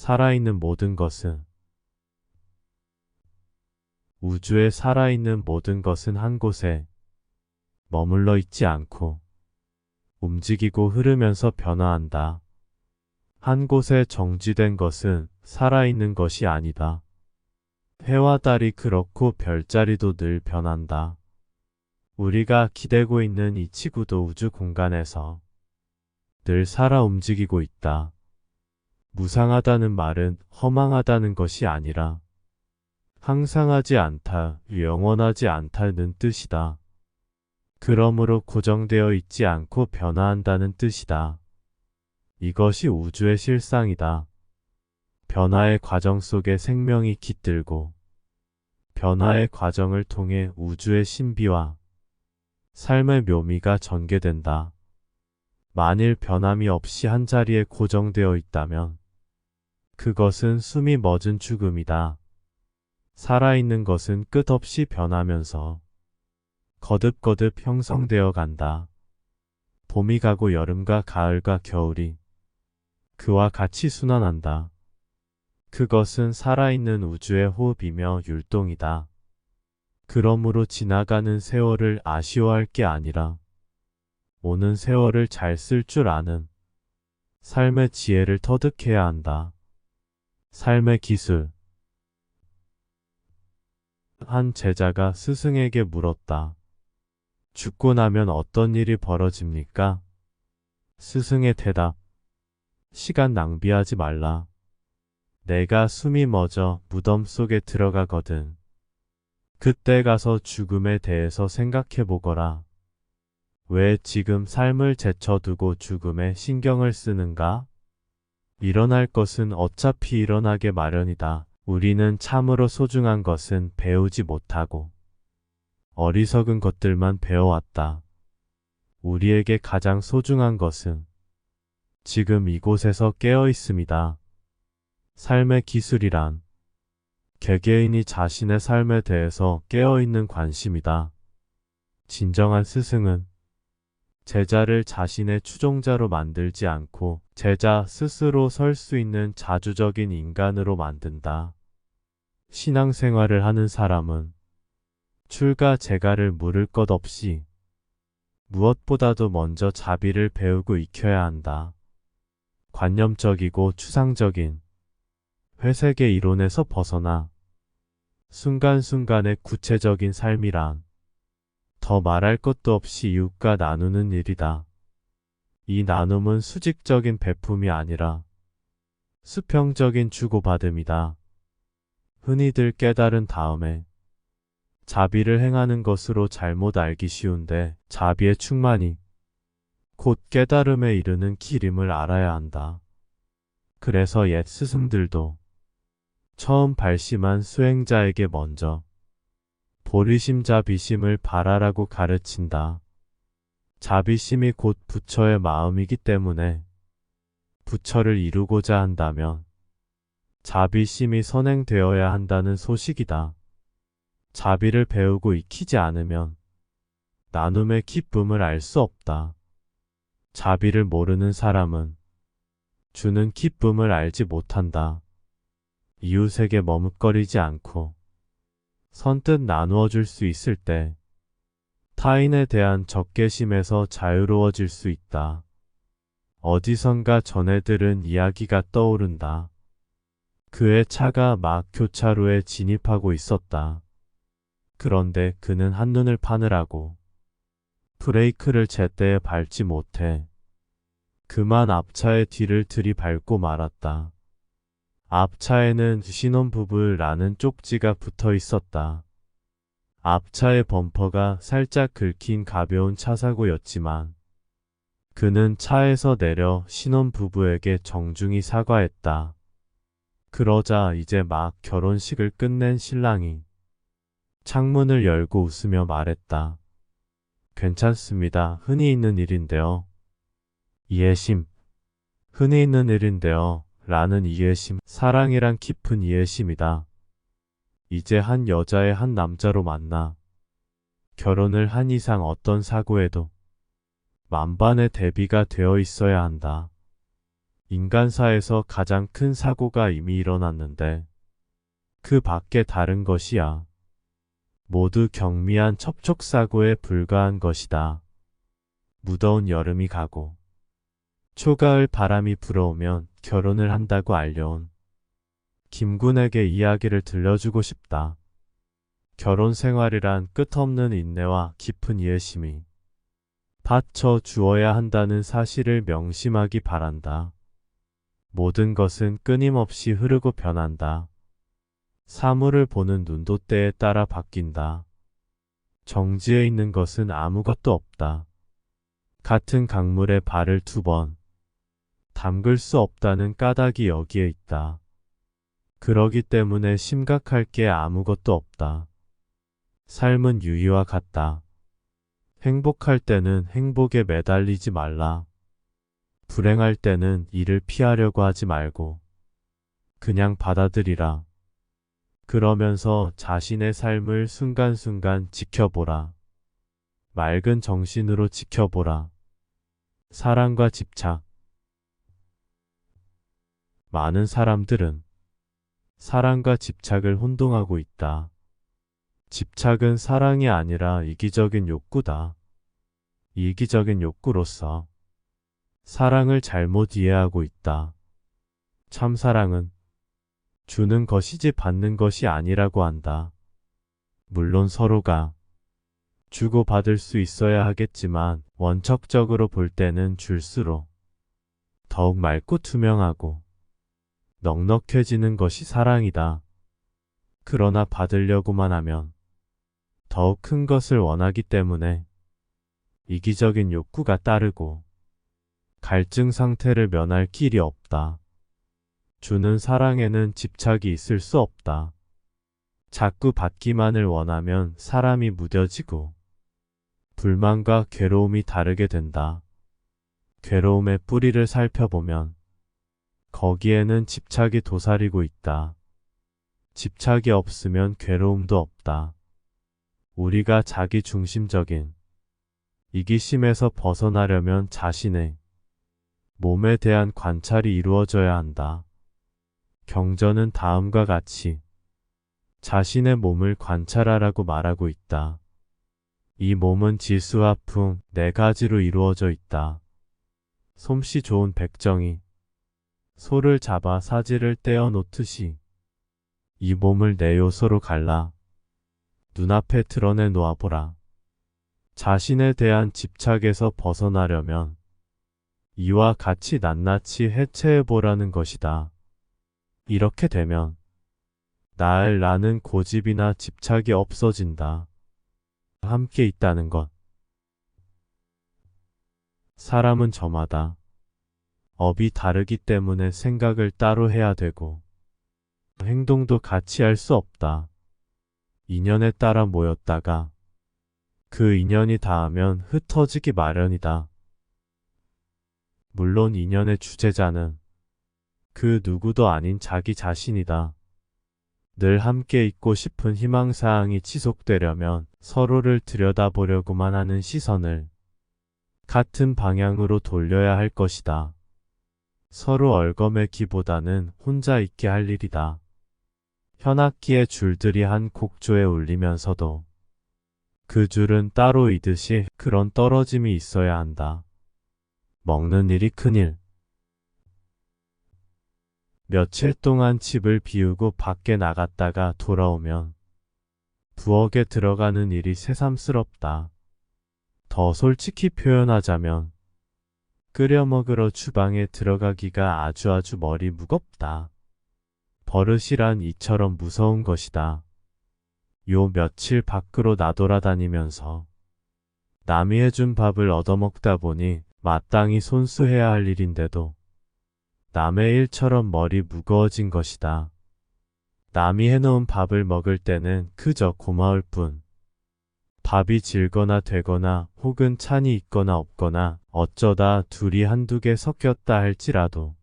살아있는 모든 것은 우주에 살아있는 모든 것은 한 곳에 머물러 있지 않고 움직이고 흐르면서 변화한다. 한 곳에 정지된 것은 살아있는 것이 아니다. 해와 달이 그렇고 별자리도 늘 변한다. 우리가 기대고 있는 이 지구도 우주 공간에서 늘 살아 움직이고 있다. 무상하다는 말은 허망하다는 것이 아니라 항상하지 않다, 영원하지 않다는 뜻이다. 그러므로 고정되어 있지 않고 변화한다는 뜻이다. 이것이 우주의 실상이다. 변화의 과정 속에 생명이 깃들고 변화의 과정을 통해 우주의 신비와 삶의 묘미가 전개된다. 만일 변함이 없이 한 자리에 고정되어 있다면 그것은 숨이 멎은 죽음이다. 살아있는 것은 끝없이 변하면서 거듭거듭 형성되어 간다. 봄이 가고 여름과 가을과 겨울이 그와 같이 순환한다. 그것은 살아있는 우주의 호흡이며 율동이다. 그러므로 지나가는 세월을 아쉬워할 게 아니라 오는 세월을 잘 쓸 줄 아는 삶의 지혜를 터득해야 한다. 삶의 기술. 한 제자가 스승에게 물었다. 죽고 나면 어떤 일이 벌어집니까? 스승의 대답. 시간 낭비하지 말라. 내가 숨이 멎어 무덤 속에 들어가거든. 그때 가서 죽음에 대해서 생각해 보거라. 왜 지금 삶을 제쳐두고 죽음에 신경을 쓰는가? 일어날 것은 어차피 일어나게 마련이다. 우리는 참으로 소중한 것은 배우지 못하고 어리석은 것들만 배워왔다. 우리에게 가장 소중한 것은 지금 이곳에서 깨어 있음이다. 삶의 기술이란 개개인이 자신의 삶에 대해서 깨어있는 관심이다. 진정한 스승은 제자를 자신의 추종자로 만들지 않고 제자 스스로 설 수 있는 자주적인 인간으로 만든다. 신앙생활을 하는 사람은 출가 제가를 물을 것 없이 무엇보다도 먼저 자비를 배우고 익혀야 한다. 관념적이고 추상적인 회색의 이론에서 벗어나 순간순간의 구체적인 삶이란 더 말할 것도 없이 이웃과 나누는 일이다. 이 나눔은 수직적인 베품이 아니라 수평적인 주고받음이다. 흔히들 깨달은 다음에 자비를 행하는 것으로 잘못 알기 쉬운데 자비의 충만이 곧 깨달음에 이르는 길임을 알아야 한다. 그래서 옛 스승들도 처음 발심한 수행자에게 먼저 보리심 자비심을 바라라고 가르친다. 자비심이 곧 부처의 마음이기 때문에 부처를 이루고자 한다면 자비심이 선행되어야 한다는 소식이다. 자비를 배우고 익히지 않으면 나눔의 기쁨을 알 수 없다. 자비를 모르는 사람은 주는 기쁨을 알지 못한다. 이웃에게 머뭇거리지 않고 선뜻 나누어 줄 수 있을 때 타인에 대한 적개심에서 자유로워질 수 있다. 어디선가 전해 들은 이야기가 떠오른다. 그의 차가 막 교차로에 진입하고 있었다. 그런데 그는 한눈을 파느라고 브레이크를 제때에 밟지 못해 그만 앞차의 뒤를 들이밟고 말았다. 앞차에는 신혼부부라는 쪽지가 붙어 있었다. 앞차의 범퍼가 살짝 긁힌 가벼운 차사고였지만 그는 차에서 내려 신혼부부에게 정중히 사과했다. 그러자 이제 막 결혼식을 끝낸 신랑이 창문을 열고 웃으며 말했다. 괜찮습니다. 흔히 있는 일인데요. 이해심. 흔히 있는 일인데요. 라는 이해심. 사랑이란 깊은 이해심이다. 이제 한 여자의 한 남자로 만나 결혼을 한 이상 어떤 사고에도 만반의 대비가 되어 있어야 한다. 인간사에서 가장 큰 사고가 이미 일어났는데 그 밖에 다른 것이야. 모두 경미한 접촉사고에 불과한 것이다. 무더운 여름이 가고 초가을 바람이 불어오면 결혼을 한다고 알려온 김군에게 이야기를 들려주고 싶다. 결혼 생활이란 끝없는 인내와 깊은 이해심이 바쳐 주어야 한다는 사실을 명심하기 바란다. 모든 것은 끊임없이 흐르고 변한다. 사물을 보는 눈도 때에 따라 바뀐다. 정지해 있는 것은 아무것도 없다. 같은 강물에 발을 2번 담글 수 없다는 까닭이 여기에 있다. 그러기 때문에 심각할 게 아무것도 없다. 삶은 유희와 같다. 행복할 때는 행복에 매달리지 말라. 불행할 때는 이를 피하려고 하지 말고 그냥 받아들이라. 그러면서 자신의 삶을 순간순간 지켜보라. 맑은 정신으로 지켜보라. 사랑과 집착. 많은 사람들은 사랑과 집착을 혼동하고 있다. 집착은 사랑이 아니라 이기적인 욕구다. 이기적인 욕구로서 사랑을 잘못 이해하고 있다. 참사랑은 주는 것이지 받는 것이 아니라고 한다. 물론 서로가 주고받을 수 있어야 하겠지만 원칙적으로 볼 때는 줄수록 더욱 맑고 투명하고 넉넉해지는 것이 사랑이다. 그러나 받으려고만 하면 더욱 큰 것을 원하기 때문에 이기적인 욕구가 따르고 갈증 상태를 면할 길이 없다. 주는 사랑에는 집착이 있을 수 없다. 자꾸 받기만을 원하면 사람이 무뎌지고 불만과 괴로움이 다르게 된다. 괴로움의 뿌리를 살펴보면 거기에는 집착이 도사리고 있다. 집착이 없으면 괴로움도 없다. 우리가 자기 중심적인 이기심에서 벗어나려면 자신의 몸에 대한 관찰이 이루어져야 한다. 경전은 다음과 같이 자신의 몸을 관찰하라고 말하고 있다. 이 몸은 지수와 풍 4가지로 이루어져 있다. 솜씨 좋은 백정이 소를 잡아 사지를 떼어 놓듯이 이 몸을 4요소로 갈라 눈앞에 드러내 놓아보라. 자신에 대한 집착에서 벗어나려면 이와 같이 낱낱이 해체해보라는 것이다. 이렇게 되면 나는 고집이나 집착이 없어진다. 함께 있다는 것. 사람은 저마다 업이 다르기 때문에 생각을 따로 해야 되고 행동도 같이 할 수 없다. 인연에 따라 모였다가 그 인연이 닿으면 흩어지기 마련이다. 물론 인연의 주제자는 그 누구도 아닌 자기 자신이다. 늘 함께 있고 싶은 희망사항이 지속되려면 서로를 들여다보려고만 하는 시선을 같은 방향으로 돌려야 할 것이다. 서로 얼거매기보다는 혼자 있게 할 일이다. 현악기의 줄들이 한 곡조에 울리면서도 그 줄은 따로 있듯이 그런 떨어짐이 있어야 한다. 먹는 일이 큰일. 며칠 동안 집을 비우고 밖에 나갔다가 돌아오면 부엌에 들어가는 일이 새삼스럽다. 더 솔직히 표현하자면 끓여 먹으러 주방에 들어가기가 아주 머리 무겁다. 버릇이란 이처럼 무서운 것이다. 요 며칠 밖으로 나돌아다니면서 남이 해준 밥을 얻어먹다 보니 마땅히 손수해야 할 일인데도 남의 일처럼 머리 무거워진 것이다. 남이 해놓은 밥을 먹을 때는 그저 고마울 뿐. 밥이 질거나 되거나 혹은 찬이 있거나 없거나 어쩌다 둘이 한두 개 섞였다 할지라도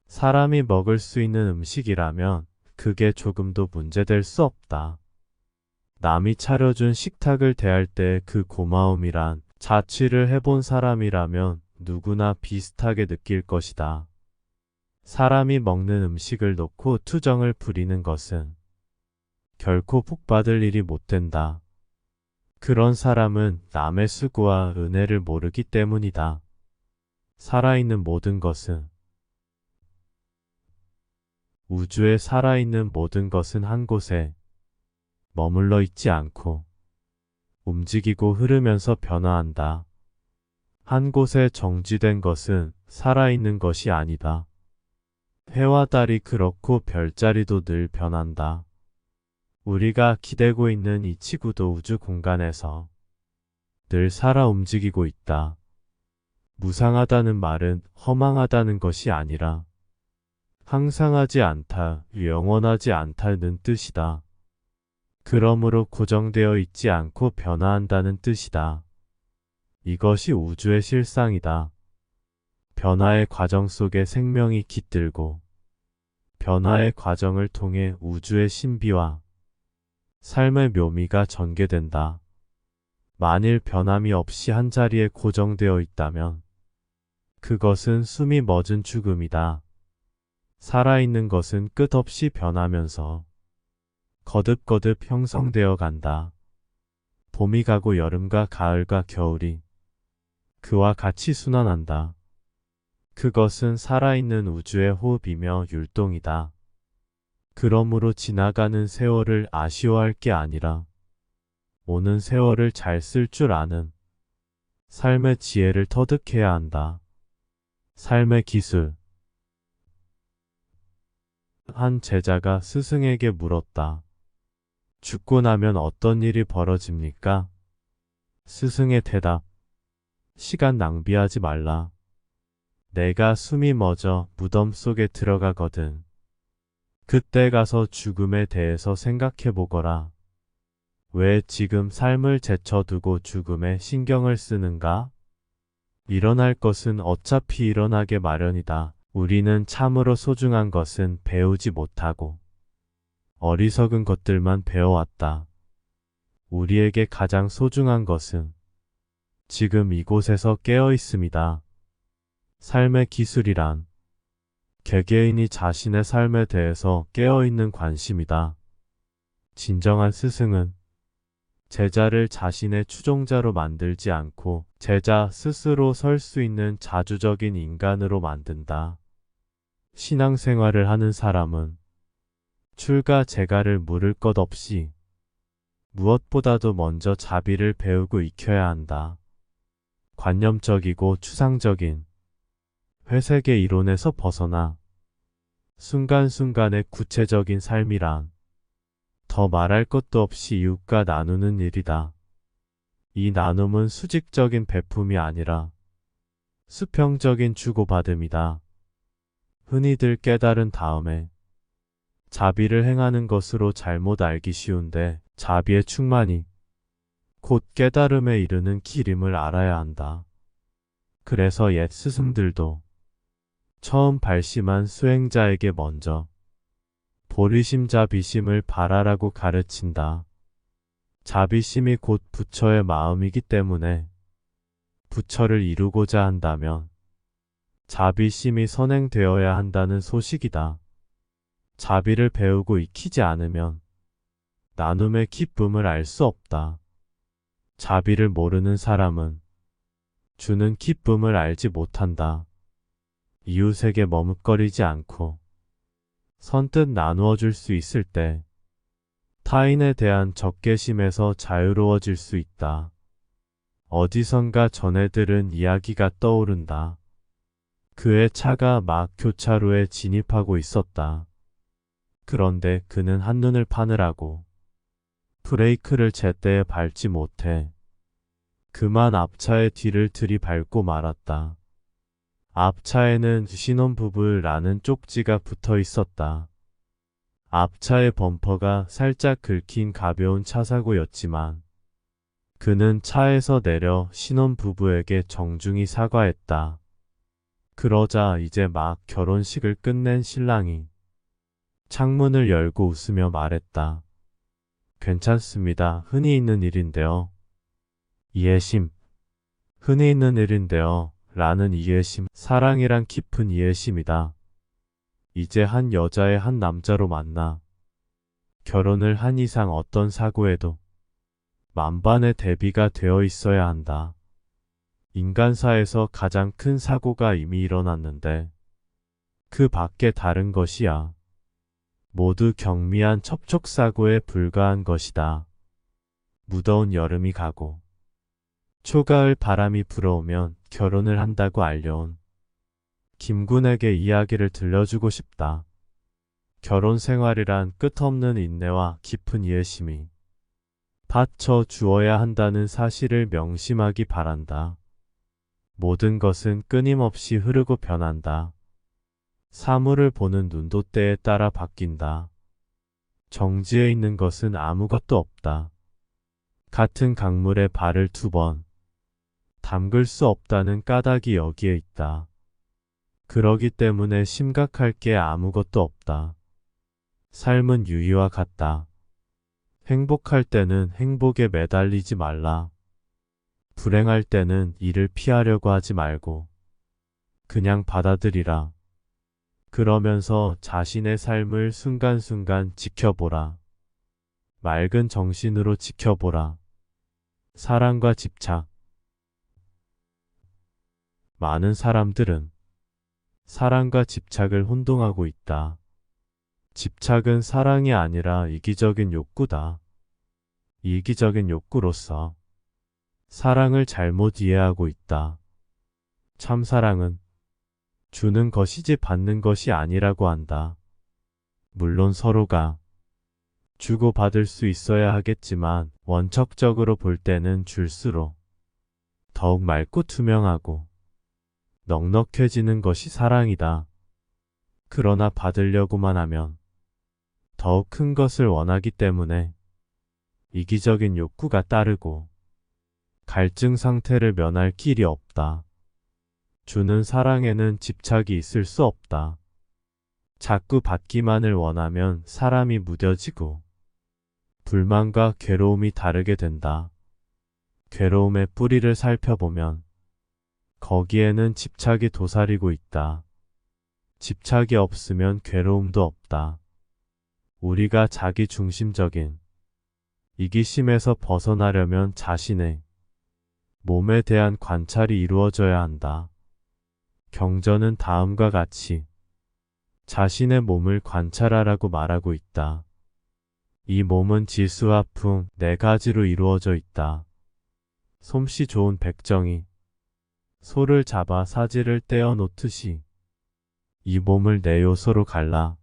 사람이 먹을 수 있는 음식이라면 그게 조금도 문제될 수 없다. 남이 차려준 식탁을 대할 때 그 고마움이란 자취를 해본 사람이라면 누구나 비슷하게 느낄 것이다. 사람이 먹는 음식을 놓고 투정을 부리는 것은 결코 복받을 일이 못 된다. 그런 사람은 남의 수고와 은혜를 모르기 때문이다. 살아있는 모든 것은 우주에 살아있는 모든 것은 한 곳에 머물러 있지 않고 움직이고 흐르면서 변화한다. 한 곳에 정지된 것은 살아있는 것이 아니다. 해와 달이 그렇고 별자리도 늘 변한다. 우리가 기대고 있는 이 지구도 우주 공간에서 늘 살아 움직이고 있다. 무상하다는 말은 허망하다는 것이 아니라 항상하지 않다, 영원하지 않다는 뜻이다. 그러므로 고정되어 있지 않고 변화한다는 뜻이다. 이것이 우주의 실상이다. 변화의 과정 속에 생명이 깃들고 변화의 과정을 통해 우주의 신비와 삶의 묘미가 전개된다. 만일 변함이 없이 한자리에 고정되어 있다면 그것은 숨이 멎은 죽음이다. 살아있는 것은 끝없이 변하면서 거듭거듭 형성되어 간다. 봄이 가고 여름과 가을과 겨울이 그와 같이 순환한다. 그것은 살아있는 우주의 호흡이며 율동이다. 그러므로 지나가는 세월을 아쉬워할 게 아니라 오는 세월을 잘 쓸 줄 아는 삶의 지혜를 터득해야 한다. 삶의 기술. 한 제자가 스승에게 물었다. 죽고 나면 어떤 일이 벌어집니까? 스승의 대답. 시간 낭비하지 말라. 내가 숨이 멎어 무덤 속에 들어가거든. 그때 가서 죽음에 대해서 생각해 보거라. 왜 지금 삶을 제쳐두고 죽음에 신경을 쓰는가? 일어날 것은 어차피 일어나게 마련이다. 우리는 참으로 소중한 것은 배우지 못하고 어리석은 것들만 배워왔다. 우리에게 가장 소중한 것은 지금 이곳에서 깨어 있습니다. 삶의 기술이란 개개인이 자신의 삶에 대해서 깨어있는 관심이다. 진정한 스승은 제자를 자신의 추종자로 만들지 않고 제자 스스로 설 수 있는 자주적인 인간으로 만든다. 신앙생활을 하는 사람은 출가 제가를 물을 것 없이 무엇보다도 먼저 자비를 배우고 익혀야 한다. 관념적이고 추상적인 회색의 이론에서 벗어나 순간순간의 구체적인 삶이란 더 말할 것도 없이 이웃과 나누는 일이다. 이 나눔은 수직적인 베품이 아니라 수평적인 주고받음이다. 흔히들 깨달은 다음에 자비를 행하는 것으로 잘못 알기 쉬운데 자비의 충만이 곧 깨달음에 이르는 길임을 알아야 한다. 그래서 옛 스승들도 처음 발심한 수행자에게 먼저 보리심 자비심을 바라라고 가르친다. 자비심이 곧 부처의 마음이기 때문에 부처를 이루고자 한다면 자비심이 선행되어야 한다는 소식이다. 자비를 배우고 익히지 않으면 나눔의 기쁨을 알 수 없다. 자비를 모르는 사람은 주는 기쁨을 알지 못한다. 이웃에게 머뭇거리지 않고 선뜻 나누어 줄 수 있을 때 타인에 대한 적개심에서 자유로워질 수 있다. 어디선가 전해 들은 이야기가 떠오른다. 그의 차가 막 교차로에 진입하고 있었다. 그런데 그는 한눈을 파느라고 브레이크를 제때에 밟지 못해 그만 앞차의 뒤를 들이밟고 말았다. 앞차에는 신혼부부라는 쪽지가 붙어 있었다. 앞차의 범퍼가 살짝 긁힌 가벼운 차사고였지만 그는 차에서 내려 신혼부부에게 정중히 사과했다. 그러자 이제 막 결혼식을 끝낸 신랑이 창문을 열고 웃으며 말했다. 괜찮습니다. 흔히 있는 일인데요. 이해심. 흔히 있는 일인데요. 라는 이해심. 사랑이란 깊은 이해심이다. 이제 한 여자의 한 남자로 만나 결혼을 한 이상 어떤 사고에도 만반의 대비가 되어 있어야 한다. 인간사에서 가장 큰 사고가 이미 일어났는데 그 밖에 다른 것이야. 모두 경미한 첩촉사고에 불과한 것이다. 무더운 여름이 가고 초가을 바람이 불어오면 결혼을 한다고 알려온 김군에게 이야기를 들려주고 싶다. 결혼 생활이란 끝없는 인내와 깊은 이해심이 바쳐 주어야 한다는 사실을 명심하기 바란다. 모든 것은 끊임없이 흐르고 변한다. 사물을 보는 눈도 때에 따라 바뀐다. 정지해 있는 것은 아무것도 없다. 같은 강물에 발을 2번 담글 수 없다는 까닭이 여기에 있다. 그러기 때문에 심각할 게 아무것도 없다. 삶은 유의와 같다. 행복할 때는 행복에 매달리지 말라. 불행할 때는 이를 피하려고 하지 말고 그냥 받아들이라. 그러면서 자신의 삶을 순간순간 지켜보라. 맑은 정신으로 지켜보라. 사랑과 집착. 많은 사람들은 사랑과 집착을 혼동하고 있다. 집착은 사랑이 아니라 이기적인 욕구다. 이기적인 욕구로서 사랑을 잘못 이해하고 있다. 참사랑은 주는 것이지 받는 것이 아니라고 한다. 물론 서로가 주고받을 수 있어야 하겠지만 원칙적으로 볼 때는 줄수록 더욱 맑고 투명하고 넉넉해지는 것이 사랑이다. 그러나 받으려고만 하면 더욱 큰 것을 원하기 때문에 이기적인 욕구가 따르고 갈증 상태를 면할 길이 없다. 주는 사랑에는 집착이 있을 수 없다. 자꾸 받기만을 원하면 사람이 무뎌지고 불만과 괴로움이 다르게 된다. 괴로움의 뿌리를 살펴보면 거기에는 집착이 도사리고 있다. 집착이 없으면 괴로움도 없다. 우리가 자기중심적인 이기심에서 벗어나려면 자신의 몸에 대한 관찰이 이루어져야 한다. 경전은 다음과 같이 자신의 몸을 관찰하라고 말하고 있다. 이 몸은 지수와 풍 4가지로 이루어져 있다. 솜씨 좋은 백정이 소를 잡아 사지를 떼어 놓듯이 이 몸을 4요소로 갈라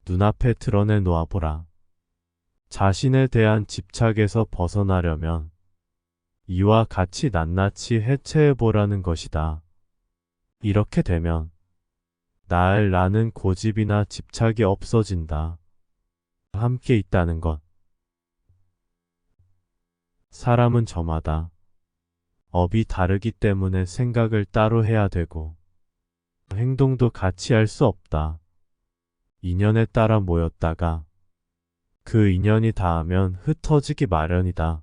눈앞에 드러내 놓아보라. 자신에 대한 집착에서 벗어나려면 이와 같이 낱낱이 해체해보라는 것이다. 이렇게 되면 나는 고집이나 집착이 없어진다. 함께 있다는 것. 사람은 저마다 업이 다르기 때문에 생각을 따로 해야 되고 행동도 같이 할 수 없다. 인연에 따라 모였다가 그 인연이 닿으면 흩어지기 마련이다.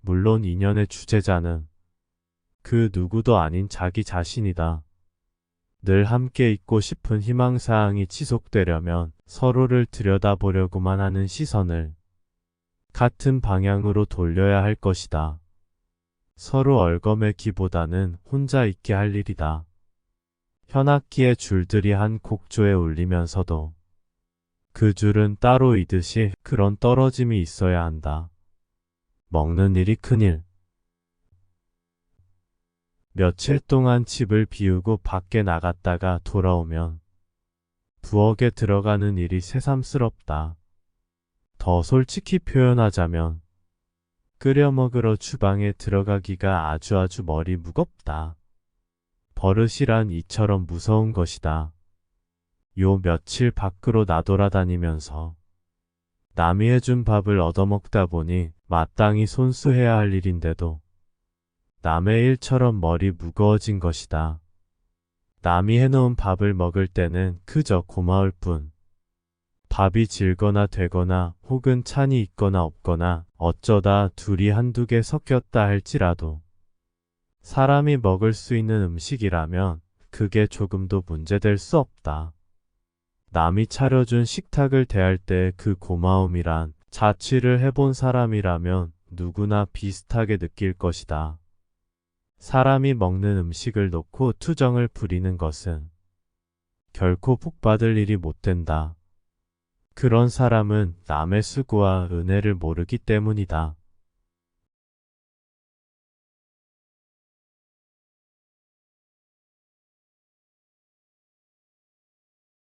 물론 인연의 주제자는 그 누구도 아닌 자기 자신이다. 늘 함께 있고 싶은 희망사항이 지속되려면 서로를 들여다보려고만 하는 시선을 같은 방향으로 돌려야 할 것이다. 서로 얼거매기보다는 혼자 있게 할 일이다. 현악기의 줄들이 한 곡조에 울리면서도 그 줄은 따로 있듯이 그런 떨어짐이 있어야 한다. 먹는 일이 큰일. 며칠 동안 집을 비우고 밖에 나갔다가 돌아오면 부엌에 들어가는 일이 새삼스럽다. 더 솔직히 표현하자면 끓여 먹으러 주방에 들어가기가 아주 머리 무겁다. 버릇이란 이처럼 무서운 것이다. 요 며칠 밖으로 나돌아다니면서 남이 해준 밥을 얻어먹다 보니 마땅히 손수해야 할 일인데도 남의 일처럼 머리 무거워진 것이다. 남이 해놓은 밥을 먹을 때는 그저 고마울 뿐 밥이 질거나 되거나 혹은 찬이 있거나 없거나 어쩌다 둘이 한두 개 섞였다 할지라도 사람이 먹을 수 있는 음식이라면 그게 조금도 문제될 수 없다. 남이 차려준 식탁을 대할 때 그 고마움이란 자취를 해본 사람이라면 누구나 비슷하게 느낄 것이다. 사람이 먹는 음식을 놓고 투정을 부리는 것은 결코 복받을 일이 못 된다. 그런 사람은 남의 수고와 은혜를 모르기 때문이다.